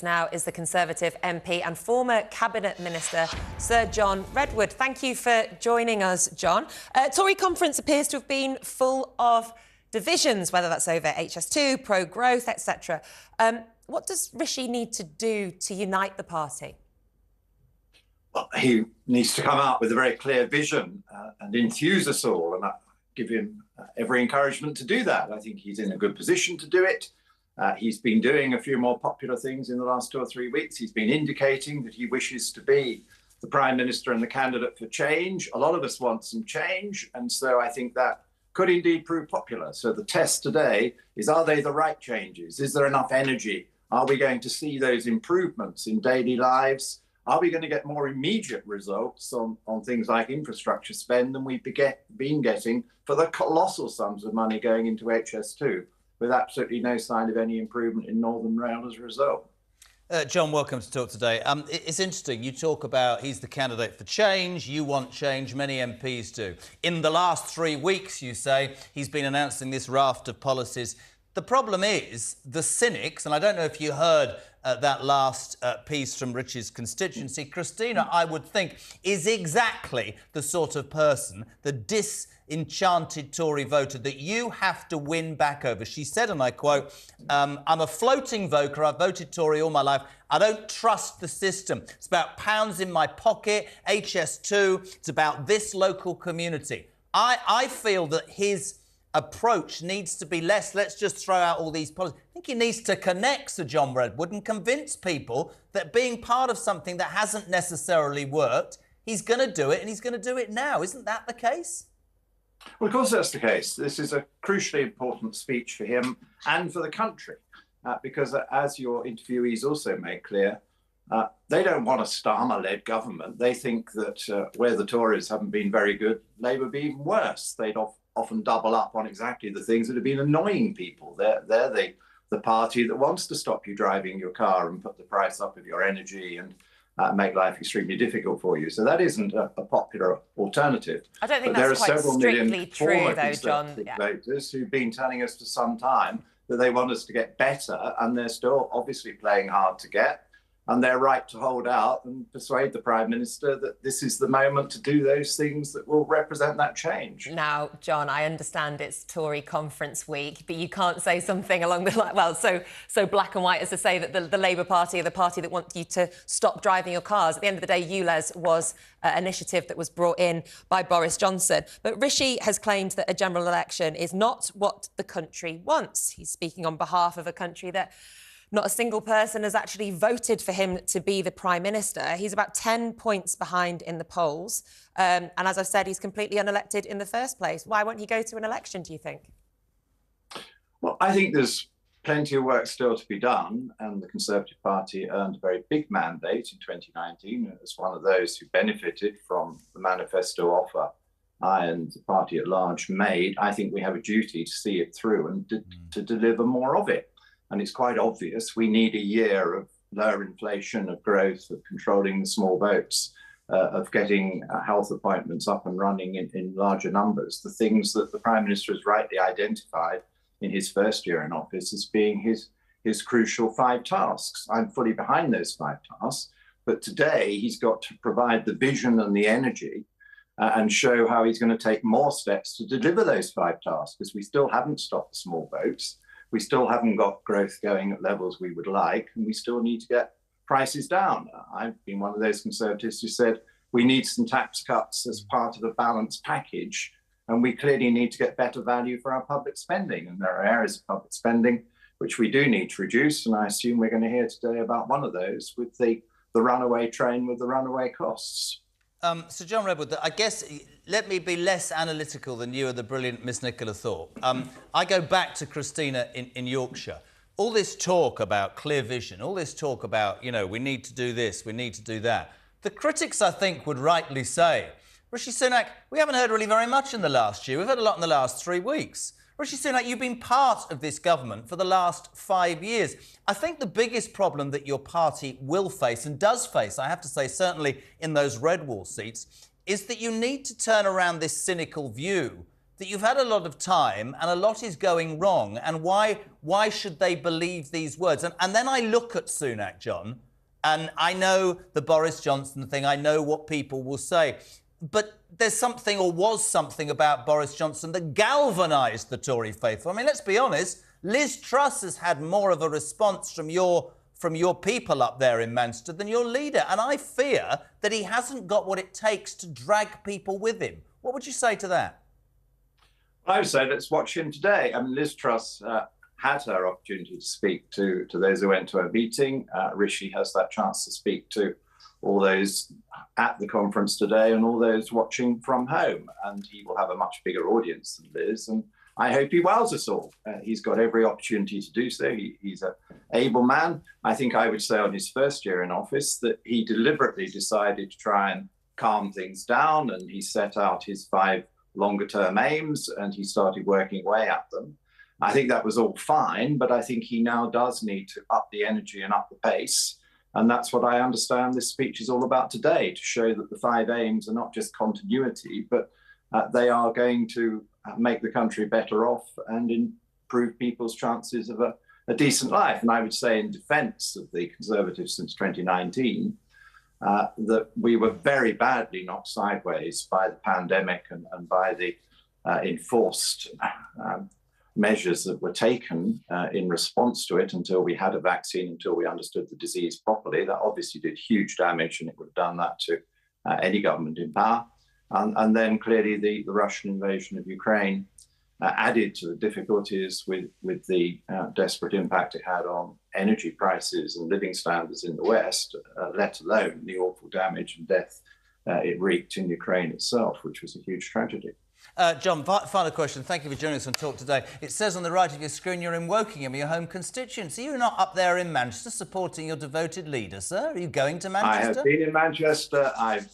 Now is the Conservative MP and former Cabinet Minister, Sir John Redwood. Thank you for joining us, John. Tory conference appears to have been full of divisions, whether that's over HS2, pro-growth, etc. What does Rishi need to do to unite the party? Well, he needs to come out with a very clear vision and enthuse us all, and I give him every encouragement to do that. I think he's in a good position to do it. He's been doing a few more popular things in the last 2 or 3 weeks. He's been indicating that he wishes to be the Prime Minister and the candidate for change. A lot of us want some change, and so I think that could indeed prove popular. So the test today is, are they the right changes? Is there enough energy? Are we going to see those improvements in daily lives? Are we going to get more immediate results on things like infrastructure spend than we've been getting for the colossal sums of money going into HS2? With absolutely no sign of any improvement in Northern Rail as a result. John, welcome to Talk Today. It's interesting, you talk about he's the candidate for change, you want change, many MPs do. In the last 3 weeks, you say, he's been announcing this raft of policies. The problem is, the cynics, and I don't know if you heard that last piece from Rich's constituency, Christina, I would think, is exactly the sort of person, the disenchanted Tory voter that you have to win back over. She said, and I quote, I'm a floating voter, I've voted Tory all my life, I don't trust the system. It's about pounds in my pocket, HS2, it's about this local community. I feel that his approach needs to be less, let's just throw out all these policies. I think he needs to connect Sir John Redwood and convince people that being part of something that hasn't necessarily worked, he's going to do it and he's going to do it now. Isn't that the case? Well, of course that's the case. This is a crucially important speech for him and for the country, because as your interviewees also made clear, they don't want a Starmer-led government. They think that where the Tories haven't been very good, Labour would be even worse. They'd often double up on exactly the things that have been annoying people. They're the party that wants to stop you driving your car and put the price up of your energy and make life extremely difficult for you. So that isn't a popular alternative. I don't think that's quite strictly true, though, John. Voters who've been telling us for some time that they want us to get better, and they're still obviously playing hard to get. And they're right to hold out and persuade the Prime Minister that this is the moment to do those things that will represent that change. Now, John, I understand it's Tory conference week, but you can't say something along the line, well, so black and white as to say that the Labour Party are the party that want you to stop driving your cars. At the end of the day, ULEZ was an initiative that was brought in by Boris Johnson. But Rishi has claimed that a general election is not what the country wants. He's speaking on behalf of a country that not a single person has actually voted for him to be the Prime Minister. He's about 10 points behind in the polls. And as I've said, he's completely unelected in the first place. Why won't he go to an election, do you think? Well, I think there's plenty of work still to be done. And the Conservative Party earned a very big mandate in 2019 as one of those who benefited from the manifesto offer I and the party at large made. I think we have a duty to see it through and to deliver more of it. And it's quite obvious we need a year of lower inflation, of growth, of controlling the small votes, of getting health appointments up and running in larger numbers. The things that the Prime Minister has rightly identified in his first year in office as being his crucial 5 tasks. I'm fully behind those 5 tasks. But today he's got to provide the vision and the energy and show how he's going to take more steps to deliver those 5 tasks, because we still haven't stopped the small votes. We still haven't got growth going at levels we would like, and we still need to get prices down. I've been one of those Conservatives who said we need some tax cuts as part of a balanced package, and we clearly need to get better value for our public spending. And there are areas of public spending which we do need to reduce, and I assume we're going to hear today about one of those with the runaway train with the runaway costs. Sir John Redwood, I guess, let me be less analytical than you or the brilliant Miss Nicola Thorpe. I go back to Christina in Yorkshire. All this talk about clear vision, all this talk about, you know, we need to do this, we need to do that. The critics, I think, would rightly say, Rishi Sunak, we haven't heard really very much in the last year. We've heard a lot in the last 3 weeks. Rishi Sunak, you've been part of this government for the last 5 years. I think the biggest problem that your party will face, and does face, I have to say, certainly in those red wall seats, is that you need to turn around this cynical view that you've had a lot of time and a lot is going wrong. And why should they believe these words? And then I look at Sunak, John, and I know the Boris Johnson thing. I know what people will say. But there's something, or was something, about Boris Johnson that galvanised the Tory faithful. I mean, let's be honest, Liz Truss has had more of a response from your people up there in Manchester than your leader. And I fear that he hasn't got what it takes to drag people with him. What would you say to that? I would say let's watch him today. I mean, Liz Truss had her opportunity to speak to those who went to her meeting. Rishi has that chance to speak to all those at the conference today and all those watching from home. And he will have a much bigger audience than Liz. And I hope he wows us all. He's got every opportunity to do so. He's an able man. I think I would say on his first year in office that he deliberately decided to try and calm things down, and he set out his 5 longer-term aims and he started working away at them. I think that was all fine, but I think he now does need to up the energy and up the pace. And that's what I understand this speech is all about today, to show that the 5 aims are not just continuity, but they are going to make the country better off and improve people's chances of a decent life. And I would say, in defence of the Conservatives since 2019, that we were very badly knocked sideways by the pandemic and by the enforced measures that were taken in response to it until we had a vaccine, until we understood the disease properly. That obviously did huge damage, and it would have done that to any government in power. And then clearly the Russian invasion of Ukraine added to the difficulties with the desperate impact it had on energy prices and living standards in the West, let alone the awful damage and death it wreaked in Ukraine itself, which was a huge tragedy. John, final question. Thank you for joining us on Talk Today. It says on the right of your screen you're in Wokingham, your home constituency. You're not up there in Manchester supporting your devoted leader, sir? Are you going to Manchester? I have been in Manchester. I've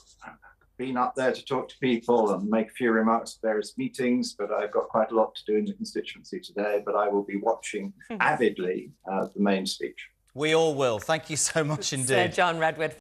been up there to talk to people and make a few remarks at various meetings, but I've got quite a lot to do in the constituency today. But I will be watching avidly the main speech. We all will. Thank you so much indeed. Sir John Redwood.